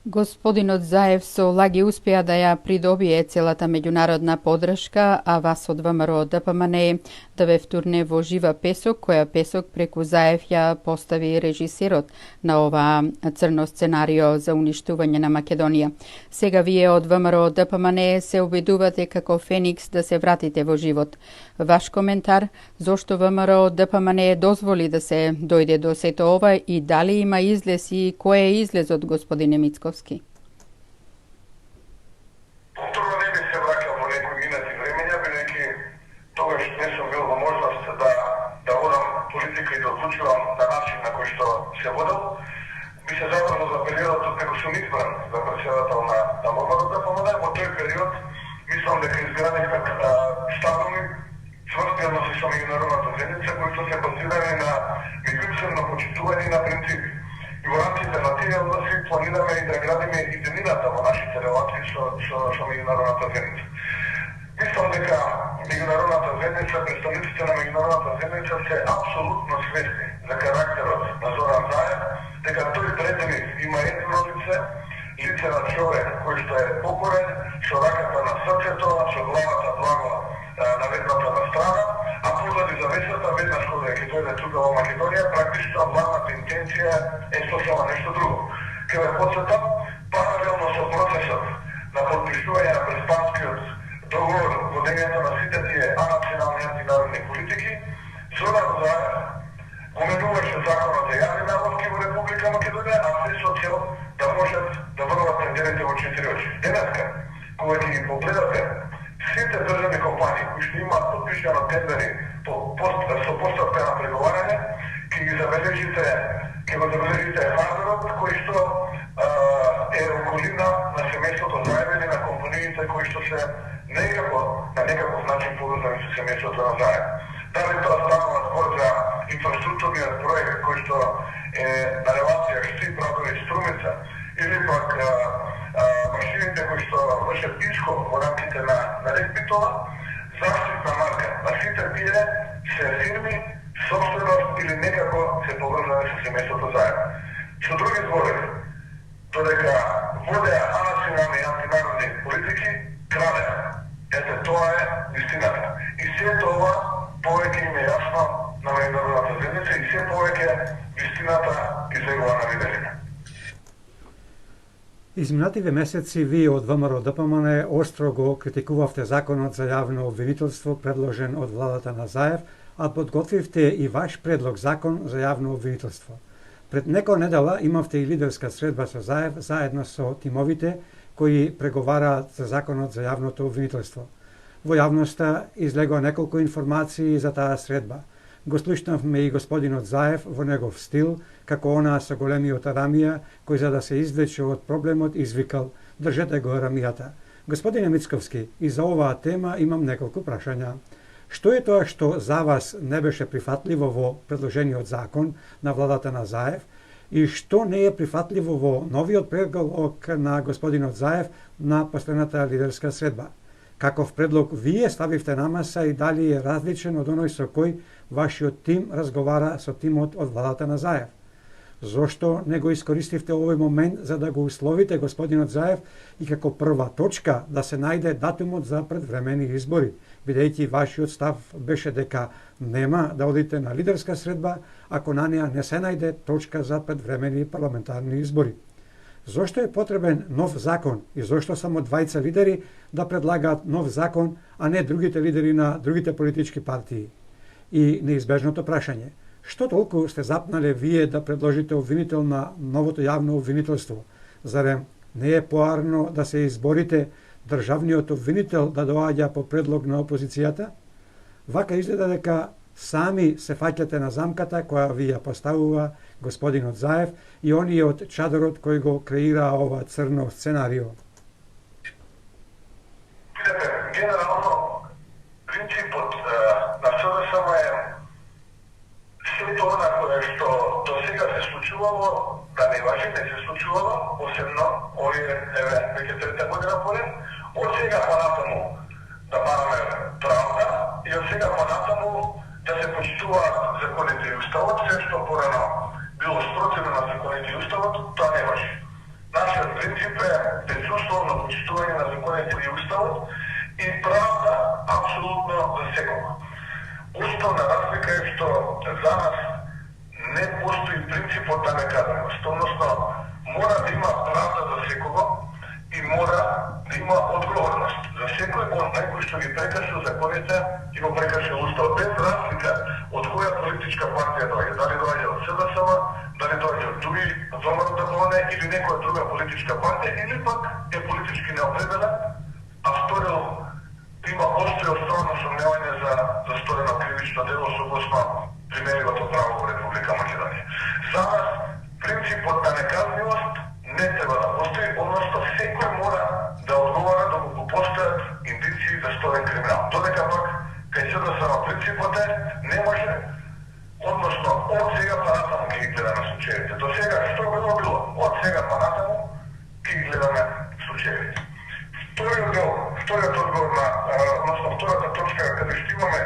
Gospodinot Zaev so лаги успеа да ја придобие целата меѓународна подршка, а вас од ВМРО ДПМНЕ да ве втурне во жива песок, која песок преку Заев ја постави режисерот на ова црно сценарио за уништување на Македонија. Сега вие од ВМРО ДПМНЕ се обидувате како Феникс да се вратите во живот. Ваш коментар, зошто ВМРО ДПМНЕ дозволи да се дојде до сето ова и дали има излез и кој е излезот, господине Мицковски? Повторно не би се враќал во некои минати времења, бидејќи тогаш не сум бил во можност да водам политика и да одлучувам на начин на кој што се водел. Би се забрано за периодот од како сум избран за претседател на ВМРО ДПМНЕ. Во тој период мислам дека изградивме стабилни, цврсти односи со меѓународната заедница, кои што се базирани на меѓусебно почитување на принципи. И во рамките на тие односи планираме и да градиме иденината во нашите релации со меѓународната заедница. Мислам дека меѓународната заедница, представниците на меѓународната заедница се апсолутно свесни за карактерот на Зоран Заев, дека тој пред нив има едно лице на човек кој што е покорен, со раката на срцето, со главата благо наведната на страна, а позади завесата, веднаш кога ќе дојде тука во Македонија, практично главната интенција е сосема нешто друго. Ке ве подсетам, паралелно со процесот на подпишување на Преспанскиот договор, водењето на сите тие анационални и антинародни политики, Зоран Заев поменуваше законот за јавни набавки во Република Македонија, а се со цел да можат да врват тендерите во 4 очи. Денеска, кога ќе ги погледате сите државни компании кои што имаат подпишано тендери со постапка на преговарање, ќе го забележите хардверот кој што е околина на семејството Заев или на компаниите кои што се на некаков начин поврзани со семејството на Заев. Дали тоа станува збор за инфраструктурниот проект кој што е на релација Штип-Радовиќ-Струмица, или пак машините кои што вршат исков во рамките на регбитова, заштитна марка на сите тие се фирми, собственост или некако се поврзани со семејството Заев. Со други зборови, додека водеа анационални и антинародни политики, крадеа. Ете, тоа е вистината. И се тоа повеќе им е јасно на меѓународната заедница и се повеќе вистината излегува на виделина. Изминативе месеци вие од ВМРО ДПМНЕ остро го критикувавте законот за јавно обвинителство предложен од владата на Заев, а подготвивте и ваш предлог закон за јавно обвинителство. Пред некоја недела имавте и лидерска средба со Заев заедно со тимовите кои преговараат за законот за јавното обвинителство. Во јавноста излегоа неколку информации за таа средба. Го слушнавме и господинот Заев во негов стил, како онаа со големиот Арамија, кој за да се извлече од проблемот извикал "Држете го Арамијата". Господине Мицковски, и за оваа тема имам неколку прашања. Што е тоа што за вас не беше прифатливо во предложениот закон на владата на Заев и што не е прифатливо во новиот предлог на господинот Заев на последната лидерска средба? Каков предлог вие ставивте на маса и дали е различен од оној со кој вашиот тим разговара со тимот од владата на Заев? Зошто не го искористивте овој момент за да го условите господинот Заев и како прва точка да се најде датумот за предвремени избори, бидејќи вашиот став беше дека нема да одите на лидерска средба ако на неа не се најде точка за предвремени парламентарни избори? Зошто е потребен нов закон и зошто само двајца лидери да предлагаат нов закон, а не другите лидери на другите политички партии? И неизбежното прашање, што толку сте запнале вие да предложите обвинител на новото јавно обвинителство? Зарем не е поарно да се изборите државниот обвинител да доаѓа по предлог на опозицијата? Вака изгледа дека сами се фаќате на замката која ви ја поставува господинот Заев и ониот чадорот кој го креира ова црно сценарио. Генерално, принципот на СДСМ е сето она кое што до сега се случувало, да не важи, не се случувало, посебно овие веќе трета година поред, од сега понатаму да бараме правда и од сега понатаму да се почитуваат законите и уставот, се што порано било спротивно на законите и уставот, тоа не важи. Нашиот принцип е безусловно почитување на законите и уставот и правда апсолутно за секого. Основна разлика е што за нас не постои принципот на наказаност, односно мора да има правда за секого и мора да има одговорност за секој онaj кој што ги прекршил законите и го прекршил уставот, без разлика од која политичка партија доаѓа, дали доаѓа од СДСМ, дали доаѓа од други ВМРО или некоја друга политичка партија, или пак е политички неопределен, а сторил има постојано странно сомневање за сторено кривично дело согласно примеривото право во Република Македонија. За нас принципот на неказнивост не треба да постои, односно секој мора да одговара да му постојат индиции за сторен криминал. Додека пак кај СДСМ принципот е не може, односно од сега па натаму ќе ги гледаме случаите. До сега што било, од сега па натаму ќе ги гледаме случаите. Вториот одговор на, односно втората точка каде што имаме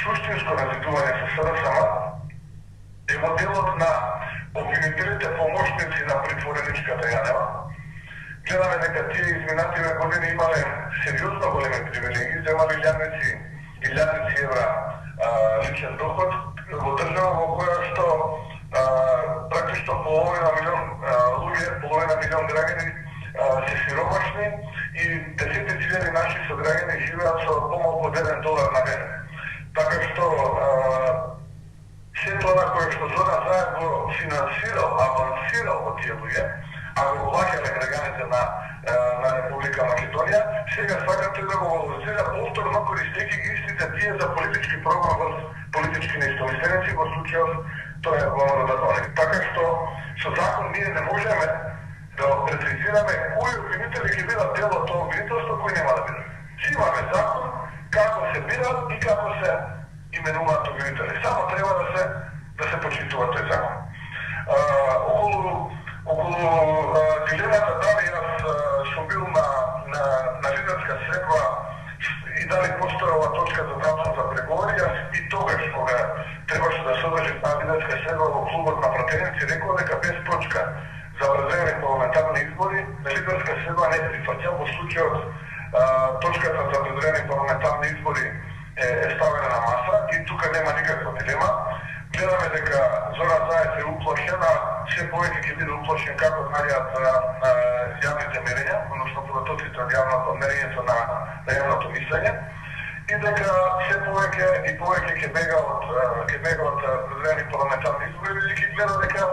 суштинско разидување со СДСМ е моделот на обвинителите помошници на притвореничката Јанева. Гледаме дека тие изминативе години имале сериозно големи привилегии, земали илјадници евра личен доход во држава во која што практично половина милион граѓани се сиромашни и десетици илјади наши сограѓани живеат со помалку од $1 на ден. Така што се тоа кое што Зора Заев го финансирал, авансирал во тие луѓе, а го плаќале граѓаните на Република Македонија, сега сакате да го валоризира повторно користејќи истите тие за политички програм врз политички неистомисленици, во случајот тоа е ВМРО. Така што со закон ние не можеме да прецизираме кои обвинители ќе бидат дел од тоа обвинителство, кои нема да бидат. Си имаме закон како се бират и како се именуваат обвинители. Само треба да се почитува тој закон. Околу дилемата дали јас сум бил на лидерска средба и дали постојала точка за започнат за преговори, јас и тогаш кога требаше да се одржи таа лидерска средба во клубот на пратеници, рекол дека без точка за преземени парламентарни избори, на лидерска средба не прифаќам во случајот точката за преземени парламентарни избори е ставена на маса и тука нема никаква дилема. Гледаме дека Зора Заев е уплашена, се повеќе ќе биде уплашен како најаат јавните мерења, односно прототипите од мерењето на јавното мислење, и дека се повеќе ќе бега од преземени парламентарни избори, бидејќи гледа дека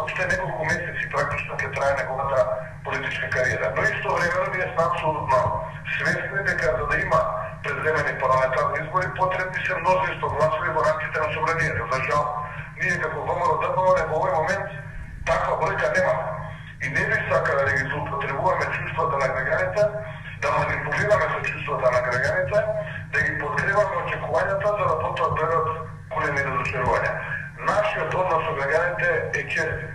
уште неколку месеци практично ќе трае неговата политичка кариера. Но исто времено ние сме апсолутно свесни дека за да има преземени парламентарни избори потребни се множество гласови во рамките на собранието. За жал, ние како ВМРО-ДПМНЕ во овој момент таква бројка немаме. И не би сакале да ги злоупотребуваме чувствата на граѓаните, да манипулираме со чувствата на граѓаните, да ги подкрепаме очекувањата за да потоа дојдат големи разочарувања. Нашиот однос со граѓаните е честит.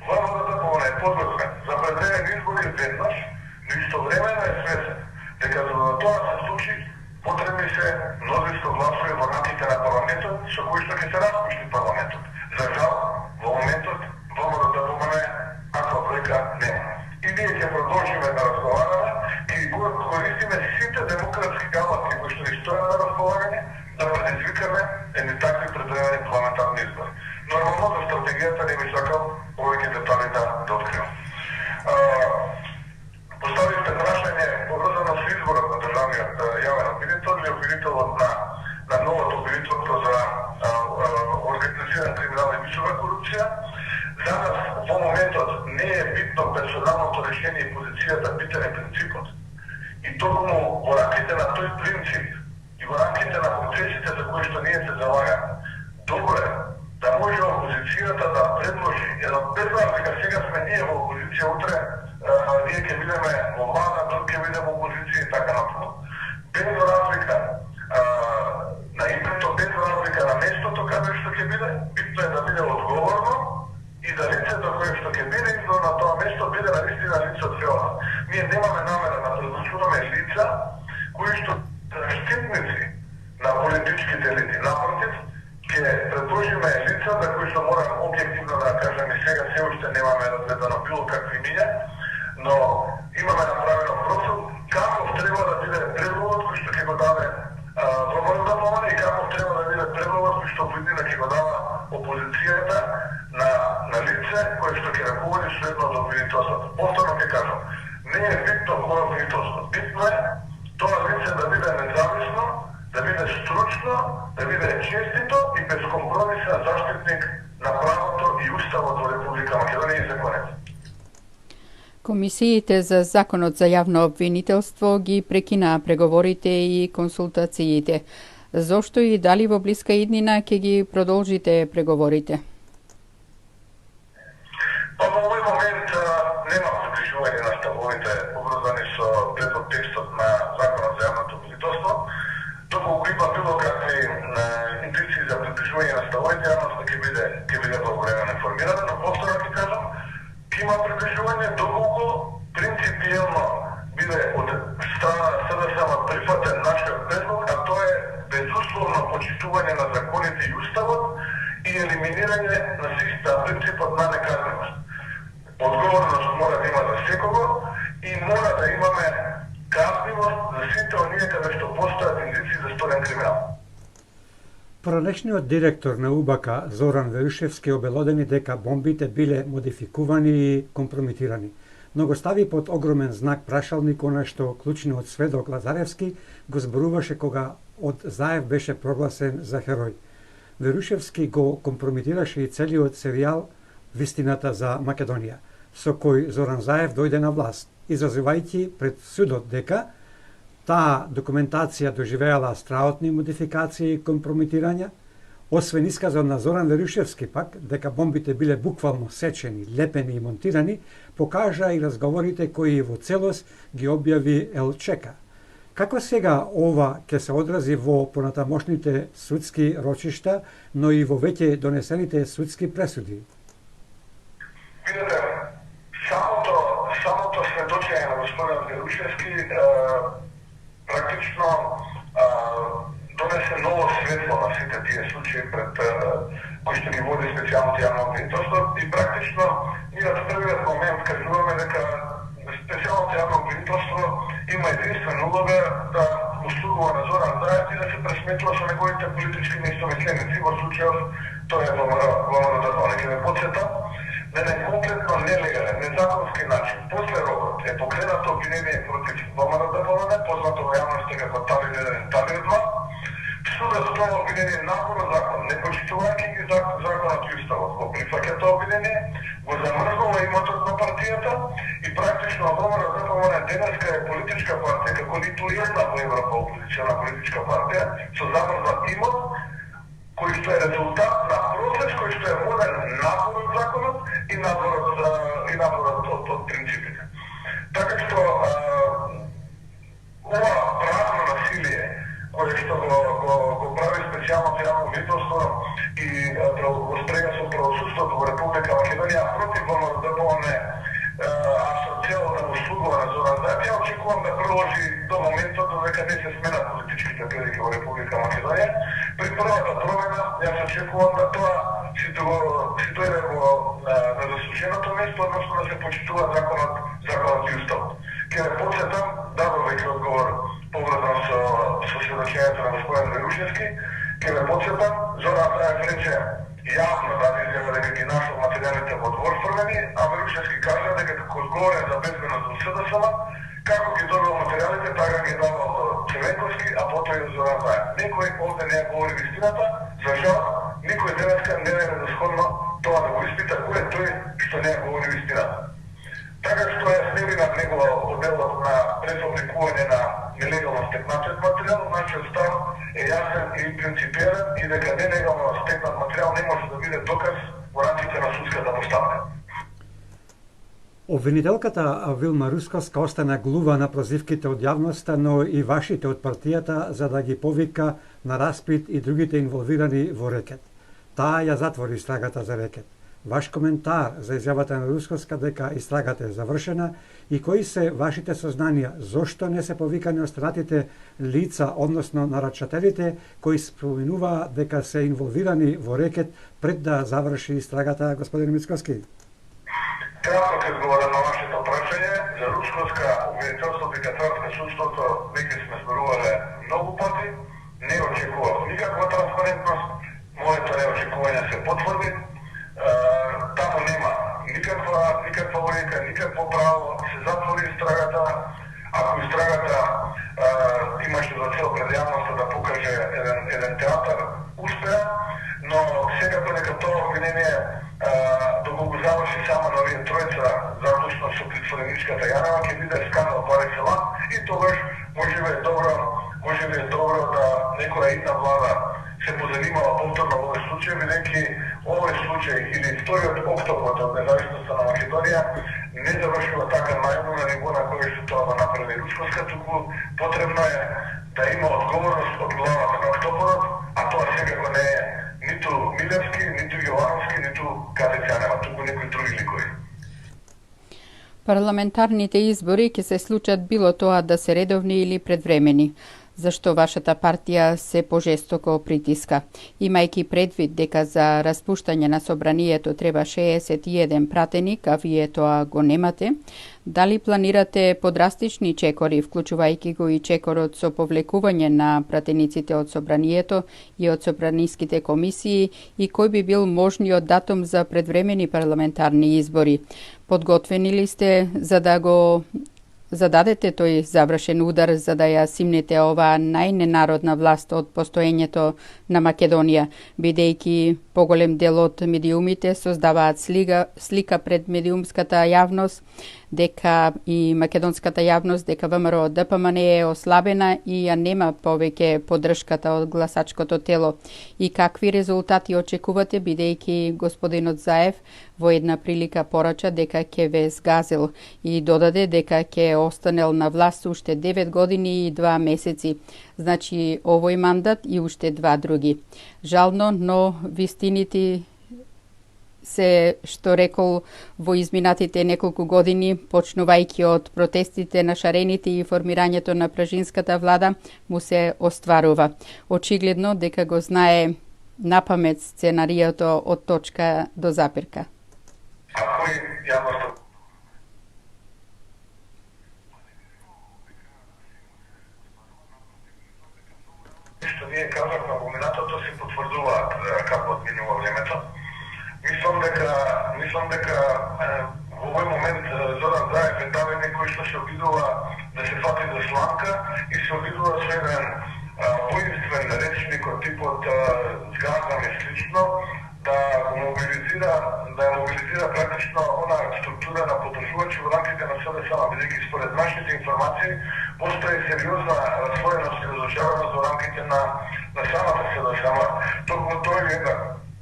ВМРО-ДПМНЕ е подготвен за преземени избори веднаш, но истовремено е свесен дека за да тоа се случи потребни се множество гласови во рамките на парламентот, со кои што ќе се распушти парламентот. За жал, во моментот ВМРО-ДПМНЕ таква бројка нема. И ние ќе продолжиме да разговараме и го користиме сите демократски алати кои што ни стојат на располагање да предизвикаме едни такви преземени парламентарни избори. Нормално за стратегијата не би сакал повеќе детали да откривам. Поставивте прашање поврзано со изборот на државниот јавен обвинител или обвинителот на новото обвинителство за организиран криминал и висока корупција. За нас во моментот не е битно персоналното решение и позицијата, битен е принципот. И токму во рамките на тој принцип и во рамките на процесите за кои што ние се залагаме, добро е да може опозицијата да предложи еден без разлика, сега сме ние во опозиција, утре ние ќе бидеме во влада, друг ќе биде во опозиција и така натаму. Без разлика на името, без разлика на местото каде што ќе биде, битно е да биде одговорно и да лицето кое што ќе биде избрано на тоа место биде навистина лице од филма. Ние немаме намера да предложуваме лица кои што заштитници на политичките елити. Напротив, ќе предложиме лица за кои што морам објективно да кажем и сега все още немаме разгледано било какви миња, но имаме направено профил каков треба да биде предлогот кој што ќе го даде ВМРО ДПМН и каков треба да биде предлогот кој што година ќе го дава опозицијата на лице кое што ќе раководи следното обвинителството. Повторно ќе кажам, не е битно кој обвинителство. Битно е тоа лице да биде независно, да биде стручно, да биде честито и безкомпромисен заштитник на правото и уставот во Република Македонија и законите. Комисиите за Законот за јавно обвинителство ги прекинаа преговорите и консултациите. Зошто и дали во блиска иднина ќе ги продолжите преговорите? Во овој момент нема приближување на ставовите обврзани со текстот на Законот за јавното обвинителство. Доколку има било какви индици за приближување на ставовите, јавноста ќе биде благовремено информирана, но повторно ќе кажам, ќе има приближување доколку принципиелно биде од страна на СДСМ прифатен нашиот предлог, а тоа е безусловно почитување на законите и уставот и елиминирање на принципот на некажнивост. Одговорност мора да има за секого и мора да имаме казнивост за сите оние каде што постојат индици за сторен криминал. Поранешниот директор на УБК Зоран Верушевски обелодени дека бомбите биле модификувани и компрометирани, но го стави под огромен знак прашалник она што клучниот сведок Лазаревски го зборуваше кога од Заев беше прогласен за херој. Верушевски го компрометираше и целиот серијал Вистината за Македонија, со кој Зоран Заев дојде на власт, изразувајќи пред судот дека таа документација доживеала страотни модификации и компрометирања, освен исказот на Зоран Верушевски пак дека бомбите биле буквално сечени, лепени и монтирани, покажа и разговорите кои во целост ги објави ЛЧК. Како сега ова ќе се одрази во понатамошните судски рочишта, но и во веќе донесените судски пресуди? Видете, самото сведочење на господин Верушевски практично донесе ново светло на сите тие случаи пред кои што ги води специјалното јавно обвинителство и практично ние од првиот момент кажуваме дека специјалното јавно обвинителство има единствена улога да услугува на Зоран Заев и да се пресметува со неговите политички неистомисленици, во случајот тоа е ВМРО ДПМН. Ќе ме подсетам на еден конкретно нелегален, незаконски начин. После рокот е покренато обвинение против ВМРО ДПМН, познато во јавноста како Талир 1, Талир 2. Судот за тоа обвинение напорно закон, не почитувајќи ги законот и уставот, го прифаќа тоа обвинение, го замрзнува имотот на партијата и практично ВМРО ДПМН денеска е политичка партија, како ниту една во Европа опозицијна политичка партија, со замрзнат имот, кој што е резултат на процес кој што е воден надвор од законот и надвор од принципите. Така што ова правно насилие кое што го прави специјалното јавно обвинителство и го спрега со правосудството во Република Македонија против ВМРО ДПМН, а со цел да го услугува на Зоран Заев, ја очекувам да продолжи до моментот додека не се сменат политичките прилики во Република Македонија. При првата промена, јас очекувам да тоа си дојде на заслуженото место, односно да се почитува законот и уставот. Ќе ве подсетам, дадов веќе одговор поврзан со сведочењето на господин Верушевски, ќе ве подсетам, Зоран Заев рече јавно даде изјава дека ги нашол материјалите во дворствени, а Верушевски кажа дека како одговорен за безбедност во СДСМ, како ги добил материјалите, така ги давал до Червенковски, а потоа и до Зоран Заев. Никој овде не говори вистината, за жал, никој денеска не е несходно тоа да го испита кој е тој што не говори вистината. Така што јас не видам негова оделот на префабрикување на нелегално стекнатиот материјал, нашиот став е јасен и принципиелен и дека нелегално стекнат материјал не може да биде доказ во рамките на судската поставка. Обвинителката Вилма Русковска остана глува на прозивките од јавноста, но и вашите од партијата за да ги повика на распит и другите инволвирани во рекет. Таа ја затвори истрагата за рекет. Ваш коментар за изјавата на Русковска дека истрагата е завршена и кои се вашите сознанија зошто не се повикани останатите лица, односно нарачателите кои споменуваа дека се инволвирани во рекет пред да заврши истрагата, господин Мицковски? Кратко ќе одговорам на вашето прашање за Русковска обвинителство при Катарска судството, веќе сме зборувале многу пати, не очекував никаква транспарентност, моето неочекување се потврди. Таму нема никаква логика, никакво право, се затвори истрагата. Ако истрагата имаше за цел пред јавноста да покаже еден театар, успеа, но секако нека тоа обвинение да го заврши само на овие тројца, заклучно со притвореничката Јанева, ќе биде скандал par excellence и тогаш можеби е добро да некоја една влада се позанимава повторно во овој случај, бидејќи овој случај или вториот октопод од независноста на Македонија не завршува така најмно на ниво на кој што тоа го направи Русковска, туку потребно е да има одговорност од главата на октоподот, а тоа секако не е ниту Милевски, ниту Јовановски, ниту Кадец Јанева, туку некои други ликови. Парламентарните избори ќе се случат било тоа да се редовни или предвремени. Зашто вашата партија се пожестоко притиска? Имајќи предвид дека за распуштање на собранието треба 61 пратеник, а вие тоа го немате, дали планирате подрастични чекори, вклучувајќи го и чекорот со повлекување на пратениците од собранието и од собраниските комисии, и кој би бил можниот датум за предвремени парламентарни избори? Подготвени ли сте за да го зададете тој завршен удар за да ја симнете оваа најненародна власт од постоењето на Македонија, бидејќи поголем дел од медиумите создаваат слика пред медиумската јавност дека и македонската јавност дека ВМРО ДПМН е ослабена и ја нема повеќе поддршката од гласачкото тело. И какви резултати очекувате, бидејќи господинот Заев во една прилика порача дека ќе ве сгазил и додаде дека ќе останел на власт уште 9 години и 2 месеци. Значи овој мандат и уште 2 други. Жално, но вистините се што рекол во изминатите неколку години, почнувајќи од протестите на шарените и формирањето на пражинската влада, му се остварува. Очигледно дека го знае напамет сценариото од точка до запирка. Ако и јавноста што ние кажавме во минатото се потврдуваат како одминува времето. Мислам дека во овој момент Зоран Заев е таве некој што се обидува да се фати за сланка и се обидува со еден поинствен речник од типот згаздам и слично да мобилизира практично она структура на подржувачи во рамките на СДСМ, бидејќи според нашите информации постои сериозна раслоеност и разрушаваност во рамките на самата СДСМ. Токму тоа е една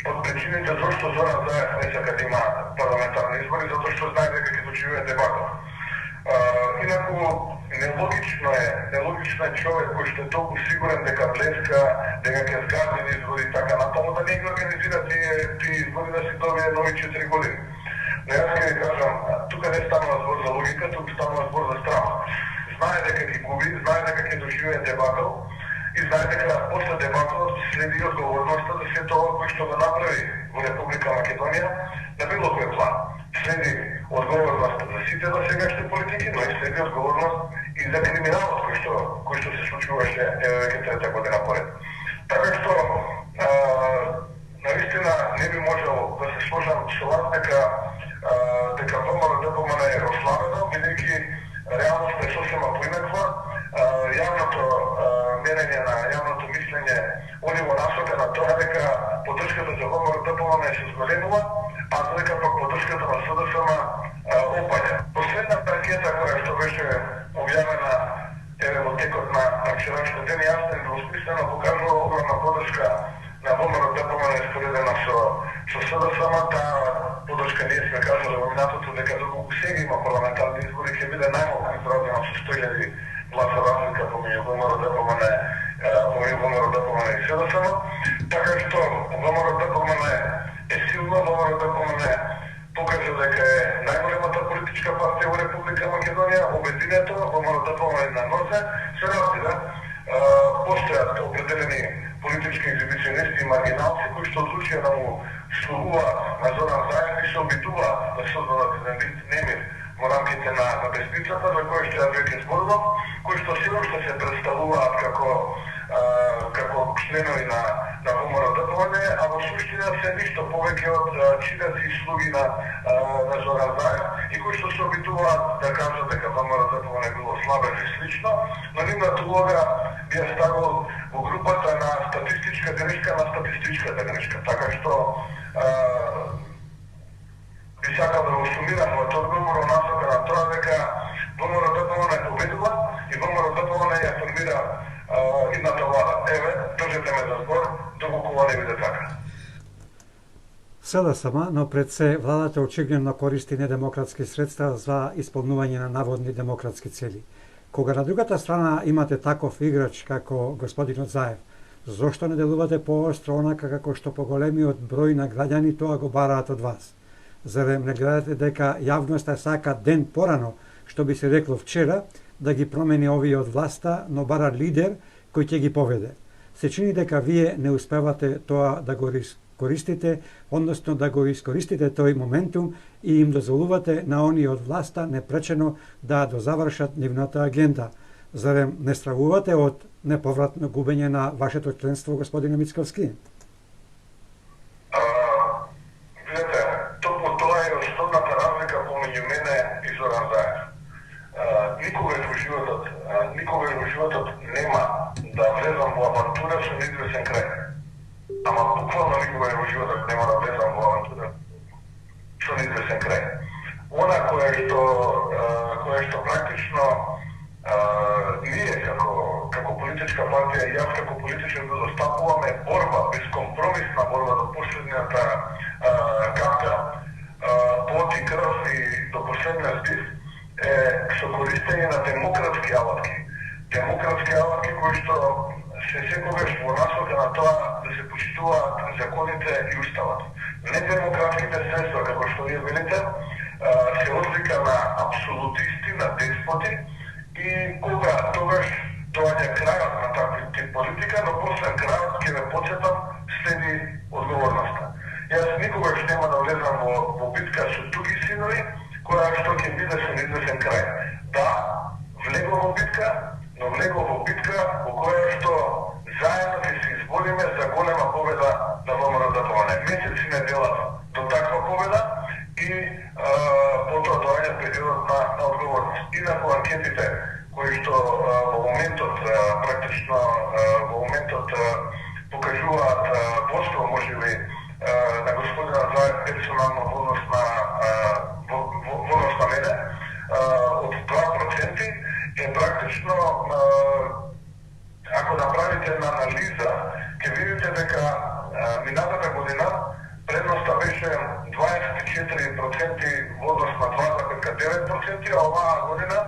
од причините зашто Зоран Заев не сака да има парламентарни избори, затоа што знае дека ќе доживее дебакл. Инаку нелогично е човек кој што е толку сигурен дека блеска, дека ќе згази избори и така натаму, да не ги организира тие избори да си добие нови 4 години. Но јас ќе ви кажам, тука не станува збор за логика, тука станува збор за страх. Знае дека ќе губи, знае дека ќе доживее дебакл и знае дека после дебаклот следи одговорноста за се тоа кој што го направи во Република Македонија на било кој план. Следи одговорност за сите досегашни политики, но и следи одговорност и за криминалот кој што се случуваше веќе трета година поред. Така што наистина не би можел да се сложам со вас дека ВМРО ДПМН е ослабено, бидејќи реалноста е сосема поинаква. Јавното мерење на јавното мислење оди во насока на тоа дека поддршката за ВМРО ДПМН се зголемува, а дека пак поддршката на СДСМ опаѓа. Последната анкета која што беше објавена во текот на вчерашниот ден, јасно и недвосмислено покажува огромна поддршка на ВМРО ДПМН споредена со СДСМ. Таа поддршка ние сме кажали во минатото дека доколку сега има парламентарни избори ќе биде најмалку изразена со 100.000 гласа разлика помеѓу ВМРО ДПМН и СДСМ. Така што ВМРО ДПМН е силно, ВМРО ДПМН покажа дека е најголемата политичка партија во Република Македонија, обединето, ВМРО ДПМН на нозе, се разбира, постојат определени политички политички екзибиционисти и маргиналци кои што одлучија да му слугуваат на Зоран Заев и се обидуваат да создадат еден немир во рамките на десницата, за кој што ја веќе зборувам, кои што се уште се представуваат како членови на ВМРО-ДПМН, а во суштина се ништо повеќе од читаци и слуги на Зоран Заев и кои што се обидуваат да кажат дека ВМРО-ДПМН било слабено и слично, но нивната улога би ја ставил во групата на статистичка грешка на статистичката грешка. Така што би сакал да го сумирам мојот одговор во насока на тоа дека ВМРО-ДПМН победува и ВМРО-ДПМН ја формира идната влада. Еве, држете ме за збор, доколку ова не биде така. СДСМ, но пред се владата очигледно користи недемократски средства за исполнување на наводни демократски цели. Кога на другата страна имате таков играч како господинот Заев, зошто не делувате поостро онака како што поголемиот број на граѓани тоа го бараат од вас? Зарем не гледате дека јавноста сака ден порано, што би се рекло вчера, да ги промени овие од власта, но бара лидер кој ќе ги поведе? Се чини дека вие не успевате тоа да го користите, односно да го искористите тој моментум и им дозволувате на оние од власта непречено да дозавршат нивната агенда. Зарем не стравувате од неповратно губење на вашето членство, господине Мицковски? Видете, токму тоа е основната разлика помеѓу мене и Зоран Заев. Никогаш во животот нема да влезам во авантура со неизвестен крај. Ама буквално никогаш во животот нема да влезам во авантура со неизвестен крај. Она кое што практично ние како политичка партија и јас како политичар го застапуваме борба, безкомпромисна борба до последната капка пот и крв и до последниот здив е со користење на демократски алатки. Демократски алатки кои што се секогаш во насока на тоа да се почитуваат законите и уставот. Недемократските средства, како што вие велите, се одлика на апсолутисти, на деспоти и кога тогаш доаѓа крајот на такви тип политика, но после крајот ќе ве подсетам следи одговорноста. Јас никогаш нема да влезам во битка со туги синови, која што ќе биде со неизвестен крај. Да, влегов во битка, но влегов во битка во која што заедно ќе се избориме за голема победа на ВМРО-ДПМН. Месеци не делат до таква победа и потоа доаѓа периодот на одговорност. Инаку анкетите кои што во моментот покажуваат водство можеби на господина Заев персонално во однос на мене од 2% е практично, ако направите една анализа, ќе видите дека минатата година предноста беше 24% во однос на 2,9%, а оваа година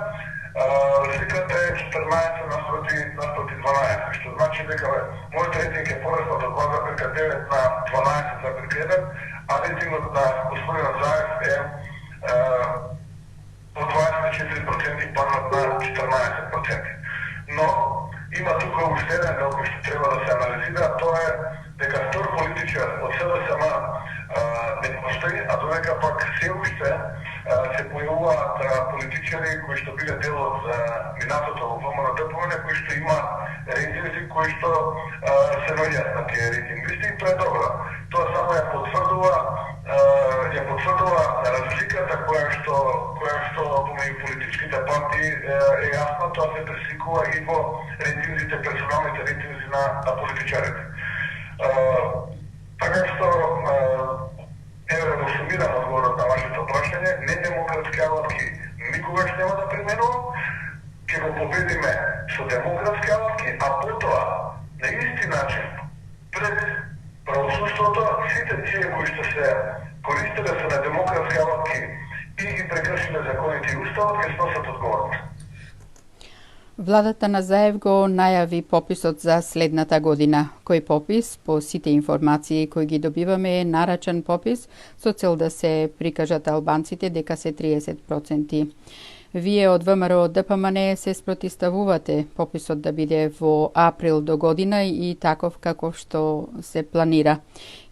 разликата е 14 наспроти 12, што значи дека мојот рейтинг е пораснат од 2,9 на 12,1, а рейтингот на господинот Заев е по 24% паднат на 14%. Но има тука уште еден дел кој што треба да се анализира, тоа е дека втор политичар од СДСМ не постои, а додека пак се уште се појавуваат политичари кои што биле дел од минатото во ВМРО-ДПМН, кои што имаат рейтинзи кои што се наоѓаат на тие рейтинг листи и тоа е добро. Тоа само ја потврдува разликата која што помеѓу политичките партии е јасна, тоа се пресликува и во рейтинзите, персоналните рейтинзи на политичарите. Така што еве да го сумирам одговорот на вашето прашање, недемократски алатки никогаш нема да применувам, ќе го победиме со демократски алатки, а потоа на исти начин пред правосудството сите тие кои што се користеле со недемократски алатки и ги прекршиле законите и уставот ќе сносат одговорност. Владата на Заев го најави пописот за следната година. Кој попис, по сите информации кои ги добиваме, е нарачен попис со цел да се прикажат албанците дека се 30%. Вие од ВМРО ДПМН се спротивставувате пописот да биде во април до година и таков каков што се планира.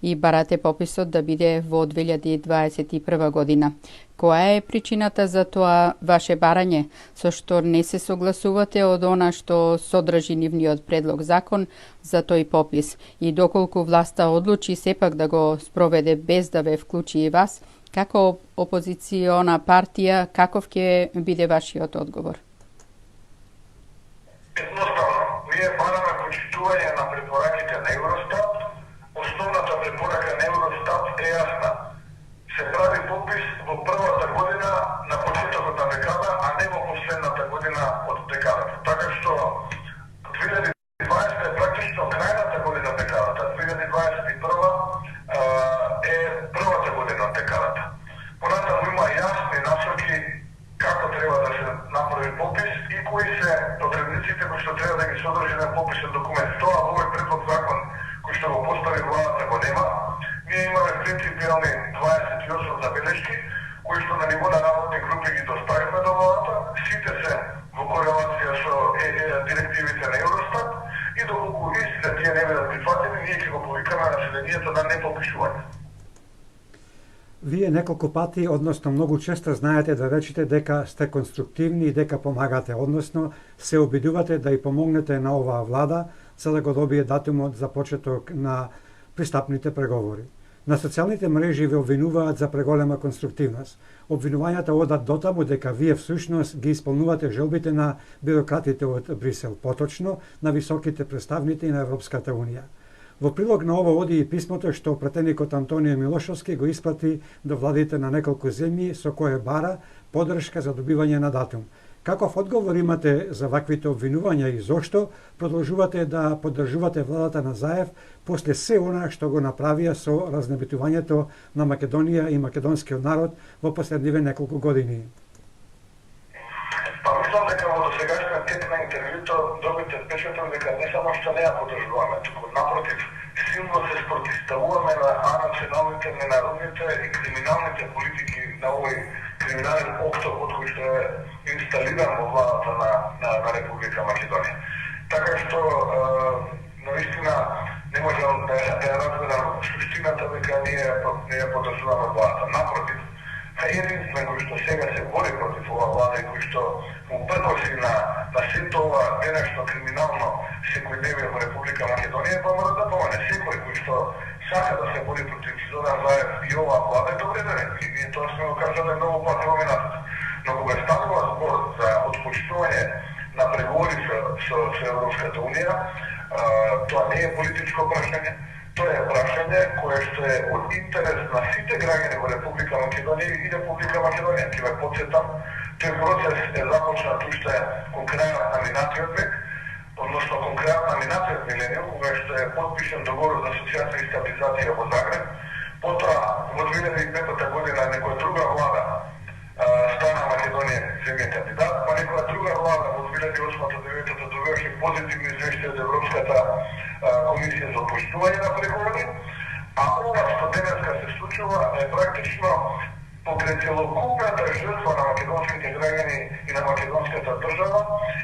И барате пописот да биде во 2021 година. Која е причината за тоа ваше барање, со што не се согласувате од она што содржи нивниот предлог закон за тој попис? И доколку власта одлучи сепак да го спроведе без да ве вклучи и вас, како опозициона партија, каков ќе биде вашиот одговор? Едноставно, ние бараме почитување на препораките на Евростат. Основната препорака на Евростат е јасна. Се прави попис во првата година на почетокот на декада, а не во последната година од декадата. Така што 2020 е практично крајната година од декадата, 2021 е првата година од декадата. Понатаму има јасни насоки како треба да се направи попис и кои се одредниците кои што треба да ги содржи на пописен документ. Тоа во овој предлог закон кој што го постави владата го нема. Ние имаме принципиални 28 забелешки кои што на ниво на работни групи ги доставиме до владата. Сите се во корелација со директивите на Евростат и доколку истите тие не бидат прифатени, ние ќе го повикаме населението на непопишување. Вие неколку пати, односно многу често знаете да речете дека сте конструктивни и дека помагате, односно се обидувате да и помогнете на оваа влада за да го добие датумот за почеток на пристапните преговори. На социјалните мрежи ве обвинуваат за преголема конструктивност. Обвинувањата одат дотаму дека вие всушност ги исполнувате желбите на бюрократите од Брисел, поточно на високите представници на Европската Унија. Во прилог на ово оди и писмото што пратеникот Антонио Милошовски го испрати до владите на неколку земји со кое бара поддршка за добивање на датум. Каков одговор имате за ваквите обвинувања и зошто продолжувате да поддржувате владата на Заев после се она што го направија со разнебитувањето на Македонија и македонскиот народ во последниве неколку години? Па мислам дека во досегашниот тек на интервјуто добите впечаток дека не само што не ја поддржуваме, туку напротив, силно се спротивставуваме на анационалните, ненародните и криминалните политики на овој криминален октопод кој што е инсталиран во владата на Република Македонија. Така што наистина не можам да ја разберам суштината дека ние ја поддржуваме владата. Напротив, единствен кој што сега се бори против ова влада и кој што му прноси на сето ова денешно криминално секојдневие во Република Македонија, ВМРО ДПМН. Секој кој што сака да се бори против Зоран Заев и ова влада е добреден. И ние тоа сме го кажале многу пати во минатото. Но кога станува збор за отпочнување на преговори со Европската Унија, тоа не е политичко прашање. Тоа е прашање кое што е од интерес на сите граѓани во Република Македонија и Република Македонија. Ќе ве потсетам, тој процес е започнат уште кон крајот на минатиот век, односно кон крајот на минатиот милениум, кога што е потпишен договор за асоциација и стабилизација во Загреб. Потоа во 2005 година некоја друга влада стана Македонија земја кандидат, па некоја друга влада во 2008-2009 добиваше позитивни извештаи од Европската комисија за опоштување на преговори, а ова што денеска се случува е практично покрај целокупната жртва на македонските граѓани и на македонската држава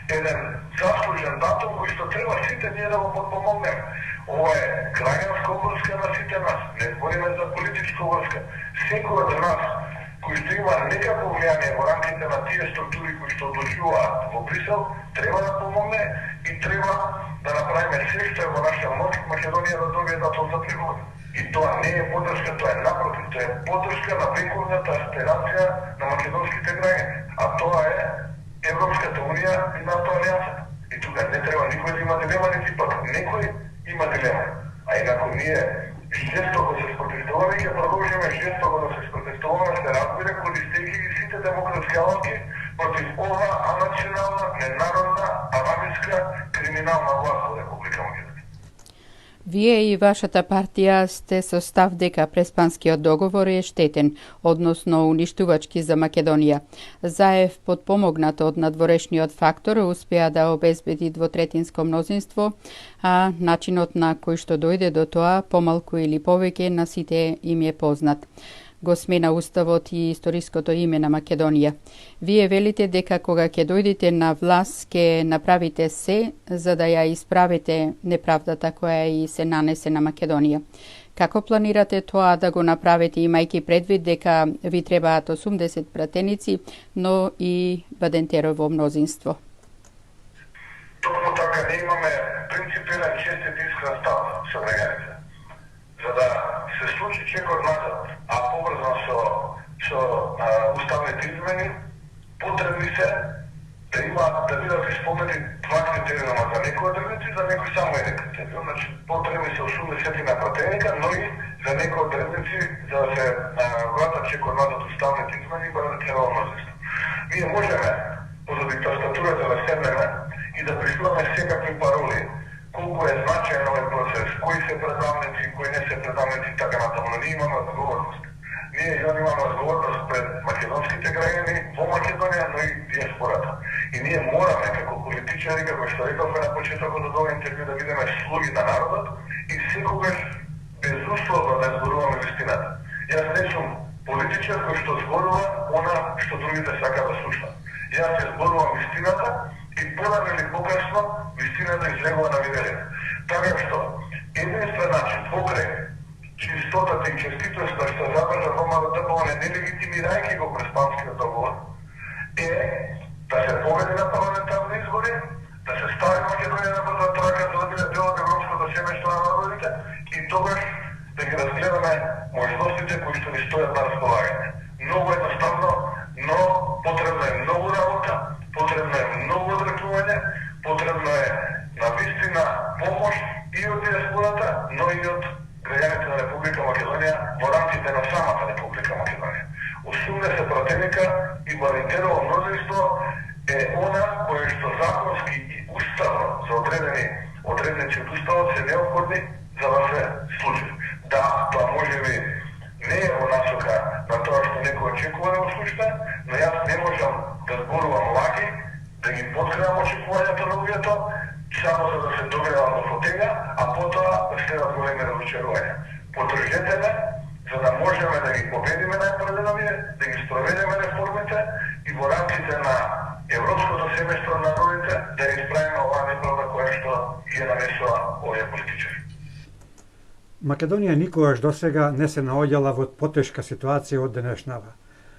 еден заслужен датум кој што треба сите ние да го подпомогнеме. Ова е граѓанска врска на сите нас, не збориме за политичка врска. Секој од нас кој што има некакво влијание во рамките на тие структури кои што одлучуваат во Брисел, треба да помогне и треба да направиме се што е во наша моќ Македонија да добие датум за преговори. И тоа не е поддршка, тоа е напротив, тоа е поддршка на вековната аспирација на македонските граѓани, а тоа е Европската Унија и НАТО алијансата. И тука не треба никој да има дилема, нити пак некој има дилема. А инако ние жестоко се спротивставуваме и ќе продолжиме жестоко да се спротивставуваме, се разбира, користејќи ги сите демократски алатки против ова анационална, ненародна, арабиска, криминална власт во Република Македонија. Вие и вашата партија сте со став дека преспанскиот договор е штетен, односно уништувачки за Македонија. Заев, подпомогнат од надворешниот фактор, успеа да обезбеди двотретинско мнозинство, а начинот на кој што дојде до тоа, помалку или повеќе, на сите им е познат. го смена уставот и историското име на Македонија. Вие велите дека кога ќе дојдете на власт ќе направите се за да ја исправите неправдата која и се нанесе на Македонија. Како планирате тоа да го направите, имајќи предвид дека ви требаат 80 пратеници, но и Бадентерово мнозинство? Токму така, ние имаме принципиран честит искрен став со граѓаните. За да се случи чекор назад, а поврзан со уставните измени, потребни се да бидат исполнети два критериума за некои одредници, за некои само еден критериум. Значи, потребни се 80 на пратеника, но и за некои одредници за да се вратат чекор назад уставните измени и бъде цело мнозинство. Ние можеме, позади тастатурата да седнеме и да пришуваме секакви пароли, колку е значаен овој процес, кои се предавници, кои не се предавници и така натаму, но ние имаме одговорност. Ние имаме одговорност пред македонските граѓани во Македонија, но и диаспората. И ние мораме како политичари, како што рековме на почетокот од овој интервју, да бидеме слуги на народот и секогаш безусловно да зборуваме вистината. Јас не сум политичар кој што зборува она што другите сакаат да слушнат. Јас се зборувам вистината и порано или покасно вистината излегува на виделина. Така што единствен начин покрај чистотата и честитоста што задржа ВМРО нелегитимирајќи го Преспанскиот договор е да се победи на парламентарни избори, да се стави Македонија на брза трака за да биде дел од европското семејство на народите и тогаш да ги разгледаме можностите кои што ни стојат на располагање. Многу едноставно, но потребна е многу работа, потребно е многу одрекување, потребно е на вистина помош и од диаспората, но и од граѓаните на Република Македонија во рамките на самата Република Македонија. 80 пратеника и Бадентерово мнозинство е она кое што законски и уставно за одредници од уставот се неопходни за да се случи. Да, тоа може би не е во насока на тоа што некој очекува да го случи, но јас не можам да зборувам лаки, да ги подкривам очекувањата на луѓето, само за да се добивам до фотега, а потоа да следат големи разочарувања. Подржете ме, за да можеме да ги победиме најпрвено вие, да ги спроведеме реформите и во рамките на европското семејство на народите да исправиме оваа неправда која што ја нанесува овие политичари. Македонија никогаш досега не се наоѓала во потешка ситуација од денешнава.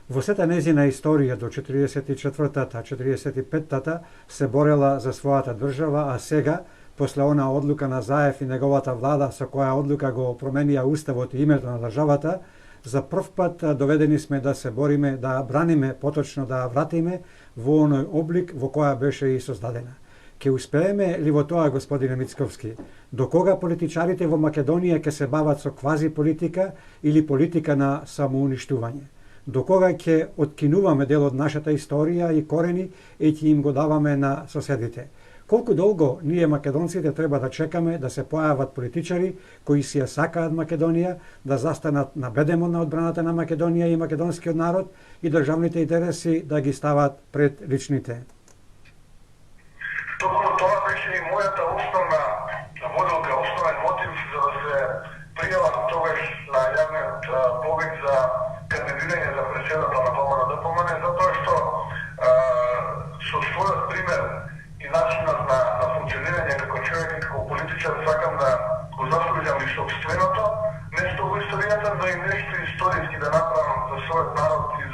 Во сета незина историја до 44-та, 45-та се борела за својата држава, а сега, после она одлука на Заев и неговата влада со која одлука го променија уставот и името на државата, за прв пат доведени сме да се бориме, да браниме, поточно да вратиме во оној облик во која беше и создадена. Ке успееме ли во тоа, господине Мицковски? До кога политичарите во Македонија ќе се бават со квази политика или политика на самоуништување? До кога ќе откинуваме дел од нашата историја и корени и ќе им го даваме на соседите? Колку долго ние македонците треба да чекаме да се појават политичари кои си ја сакаат Македонија, да застанат на бедемот на одбраната на Македонија и македонскиот народ и државните интереси да ги стават пред личните? Токму тоа беше и мојата основна водилка, основен мотив за да се пријавам тогаш на јавниот повик за кандидирање за председател на ВМРО-ДПМН, затоа што со својот пример и начинот на функционирање како човек и како политичар сакам да го заслужам и собственото место во историјата, но и нешто историски да направам за својот народ и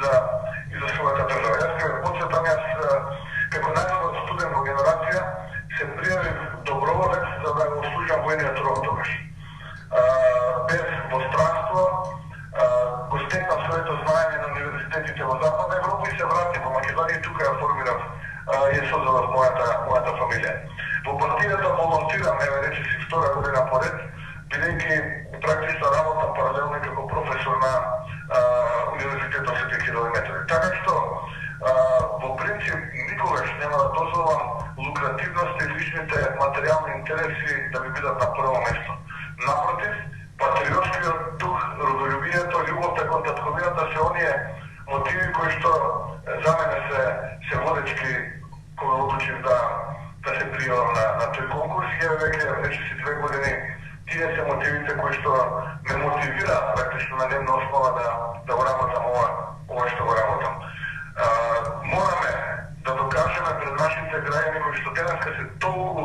за својата држава. Јас ке подсетам, како најмлад студент во генерација се пријавив доброволец за да го служам војниот рок тогаш. Без постранство, го стекнав своето знаење на универзитетите во Западна Европа и се вратив во Македонија и тука ја формирав и создадов мојата фамилија. Во партијата волонтирам, речиси втора година поред, бидејќи практично работам паралелно како професор на Универзитетот Свети Кирил и Методи. Така што во принцип никогаш нема да дозволам лукративност и личните материјални интереси да ми бидат на прво место. Напротив, патриотскиот дух, родолюбието, љубовта кон татковината се оние мотиви кои што за мене се водечки кога одлучив да се пријавам на тој конкурс. Ја веќе речиси 2 години тие се мотивите кои што ме мотивира практично на дневна основа да го работам ова што го работам. Мораме да докажеме пред нашите граѓани кои што денеска се толку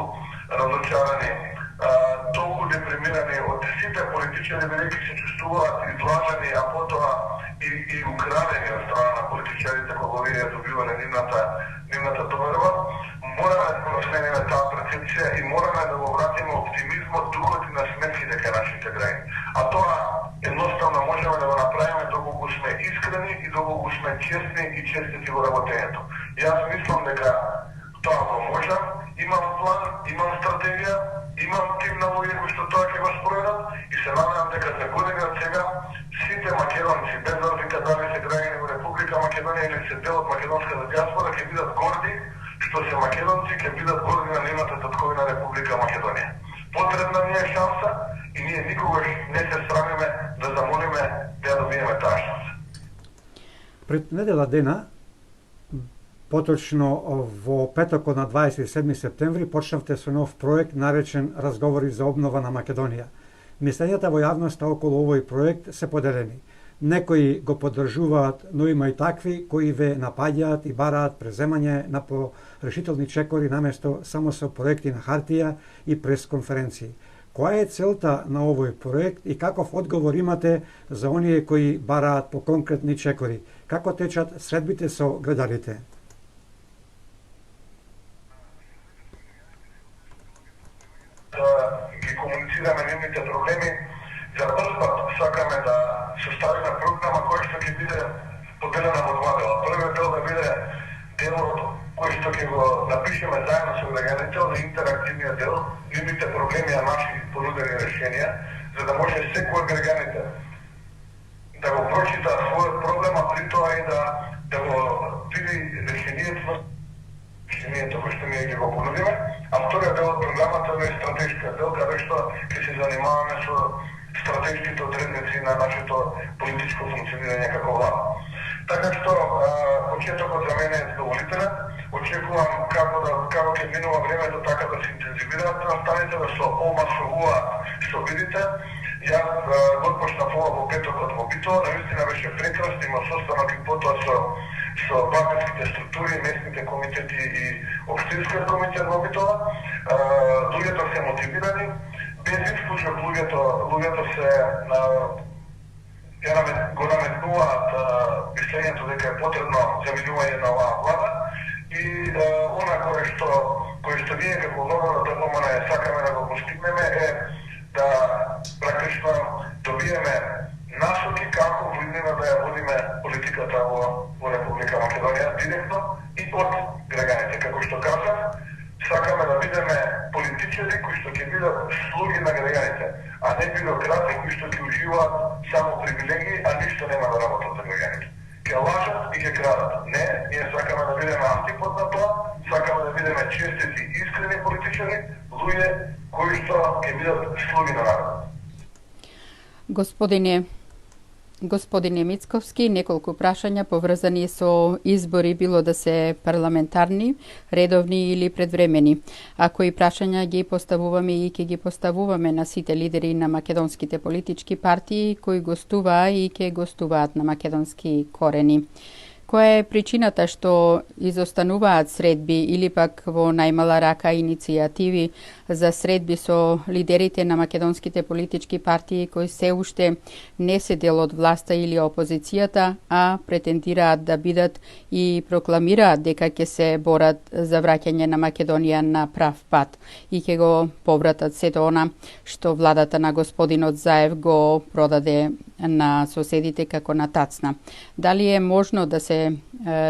разочарани, толку депримирани од сите политичари, бидејќи се чувствуваат излажени, а потоа и украдени од страна на политичарите кога овие добивале нивната доверба. Мораме да го смениме таа перцепција и мораме да го вратиме оптимизмот, духот и насмевките кај нашите граѓани. А тоа едноставно можеме да го направиме доколку сме искрени и доколку сме честни и честити во работењето. Јас мислам дека тоа го можам, имам план, имам стратегија, имам тим на луѓе кои што тоа ќе го спроведат и се надевам дека за година од сега сите македонци, без разлика дали се граѓани во Република Македонија или се дел од македонската диаспора, ќе бидат горди што се македонци, ќе бидат горди на нивната татковина Република Македонија. Потребна ни е шанса и ние никогаш не се срамиме да замолиме да ја добиеме таа шанса. Пред недела дена, поточно во петокот на 27 септември, почнавте со нов проект наречен Разговори за обнова на Македонија. Мислењата во јавноста околу овој проект се поделени. Некои го поддржуваат, но има и такви кои ве напаѓаат и бараат преземање на порешителни чекори наместо само со проекти на хартија и пресконференции. Која е целта на овој проект и каков одговор имате за оние кои бараат по конкретни чекори? Како течат средбите со граѓаните? Ги комуницираме нивните проблеми. За прв пат сакаме да составиме програма која што ќе биде поделена во два дела. Првиот дел да биде делот кој што ќе го напишеме заедно со граѓаните, од интерактивниот дел, нивните проблеми, а наши понудени решенија, за да може секој од граѓаните да го прочита својот проблем, а при тоа и да го види решението кој што ние ќе го понудиме. А вториот дел од програмата е стратешка дел, каде што ќе се занимаваме со стратешките одредници на нашето политичко функционирање како влада. Така што почетокот за мене е задоволителен. Очекувам како ќе минува времето, така да се интензивираат настаните, да се омасовуваат собирите. Јас го почнав ова во петокот во Битола, наистина беше прекрасно, има состанок и потоа со партиските структури, местните комитети и општинскиот комитет во Битола. Луѓето се мотивирани, без исклучок луѓето се го наметнуваат мислењето дека е потребно заминување на оваа влада и она кое што ние како влада да помане сакаме да го постигнеме е да практично добиеме насоки како војнина да ја водиме политиката во Република Македонија директно и од граѓаните. Како што кажав, сакаме да бидеме политичари кои што ќе бидат слуги на граѓаните, а не бюрократи кои што ќе уживаат само привилегии, а ништо нема да работат за граѓаните. Ќе лажат и ќе крадат. Не, ние сакаме да бидеме антипод на тоа, сакаме да бидеме честити, искрени политичари, луѓе кои што ќе бидат слуги на народот. Господине Мицковски, неколку прашања поврзани со избори, било да се парламентарни, редовни или предвремени. А кои прашања ги поставуваме и ќе ги поставуваме на сите лидери на македонските политички партии кои гостуваа и ќе гостуваат на македонски корени. Која е причината што изостануваат средби или пак во најмала рака иницијативи за средби со лидерите на македонските политички партии кои се уште не се дел од власта или опозицијата, а претендираат да бидат и прокламираат дека ќе се борат за враќање на Македонија на прав пат и ќе го повратат сето она што владата на господинот Заев го продаде на соседите како на тацна. Дали е можно да се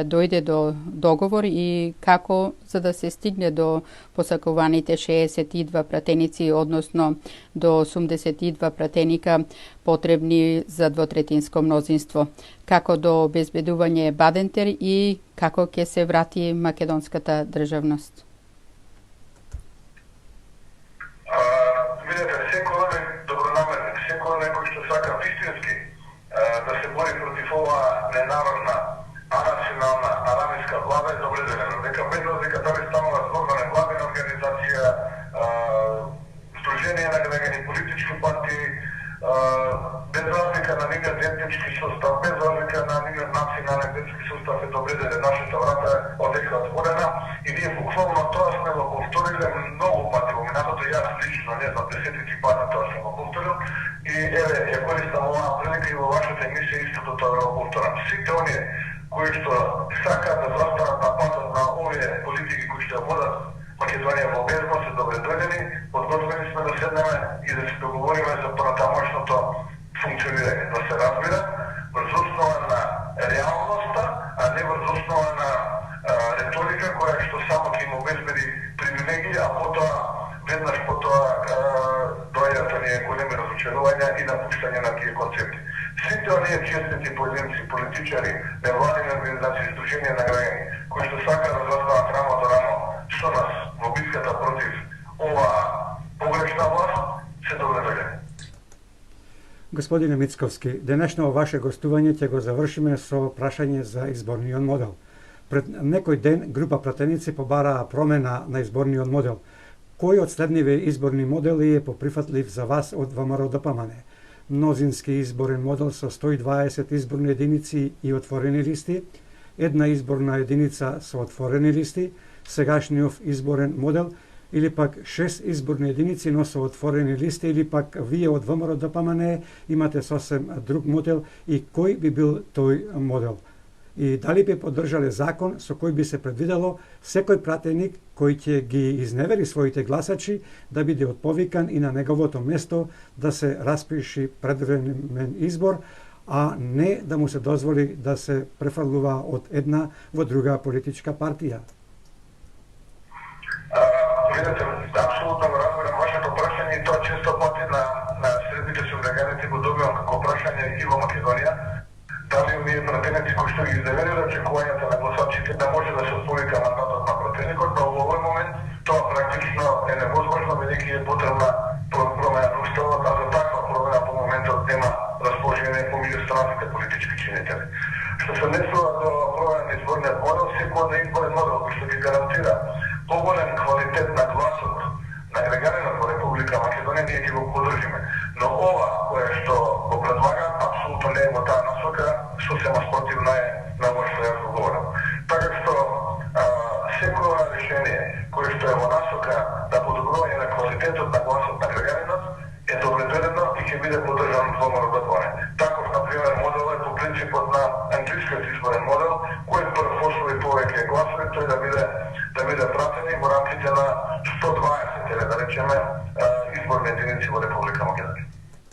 дојде до договор и како за да се стигне до посакуваните 62 пратеници, односно до 82 пратеника потребни за двотретинско мнозинство? Како до обезбедување Бадентер и како ќе се врати македонската државност? Видете, секој е добронамерник, секој некој што сака вистински да се бори против оваа ненародна, анационална, арамиска влада е забележено. Дека без разлика дали станува збор за невладена организација, Сдружение на граѓани, политички партии, етнички сустав, без разлика на национален верски сустав е добре да нашата врата одека отворена и ние буквално тоа сме го повториле многу пати во минатото, јас лично не знам, десетици пати тоа сме го повторил и еве ја користам оваа прилика и во вашата емисија истото тоа да го повторам. Сите оние кои што сакаат да застанат на патот на овие политики кои што водат Македонија во безбедност се добре дојдени, подготвени сме да седнеме и да се договориме за понатамошното функционирање, да се разбира врз основа на реалноста, а не врз основа на реторика која што само ќе им обезбеди привилегии, а потоа веднаш потоа доаѓаат оние големи разочарувања и напуштање на тие концепти. Сите оние честити поединци, политичари, невладини организации, издруженија на граѓани, кои што сакаат да застанат рамо до рамо со нас во битката против оваа погрешна власт, се добре дојдени. Господине Мицковски, денешно ваше гостување ќе го завршиме со прашање за изборниот модел. Пред некој ден група пратеници побараа промена на изборниот модел. Кој од следниве изборни модели е поприфатлив за вас од ВМРО ДПМН? Мнозински изборен модел со 120 изборни единици и отворени листи, една изборна единица со отворени листи, сегашниот изборен модел, или пак 6 изборни единици но со отворени листи, или пак вие од ВМРО ДПМН имате сосем друг модел и кој би бил тој модел? И дали би поддржале закон со кој би се предвидело секој пратеник кој ќе ги изневери своите гласачи да биде отповикан и на неговото место да се распиши предвремен избор, а не да му се дозволи да се префрлува од една во друга политичка партија? Видете, апсолутно го разбирам вашето прашање и тоа често пати на средните субграѓаните го добивам како прашање и во Македонија. Дали оние пратеници кои што ги изневериле очекувањата на гласачите да може да се отповика мандатот на пратеникот, но во овој момент тоа практично е невозможно, бидејќи е потребна промена на уставот, а за таква промена по моментот нема расположение помеѓу странските политички чинители. Што се однесува до промена на изборниот модел, секој изборен модел кој што ги гарантира поголем квалитет на гласот на граѓанинот во Република Македонија, ние ќе го поддржиме. Но ова кое што го предлага апсолутно не е во таа насока, сосема спротивно е на ово што јас го говорам. Така што секој решение кое што е во насока да подобрување на квалитетот на гласот на граѓанинот е добредојдено и ќе биде поддржан во ВМРО ДПМН. Таков, например, модел е по принципот на англискиот изборен модел, кој прв освои повеќе гласови, тој да биде пратени во рамките на 120, или да речеме, изборни единици во Република Македонија.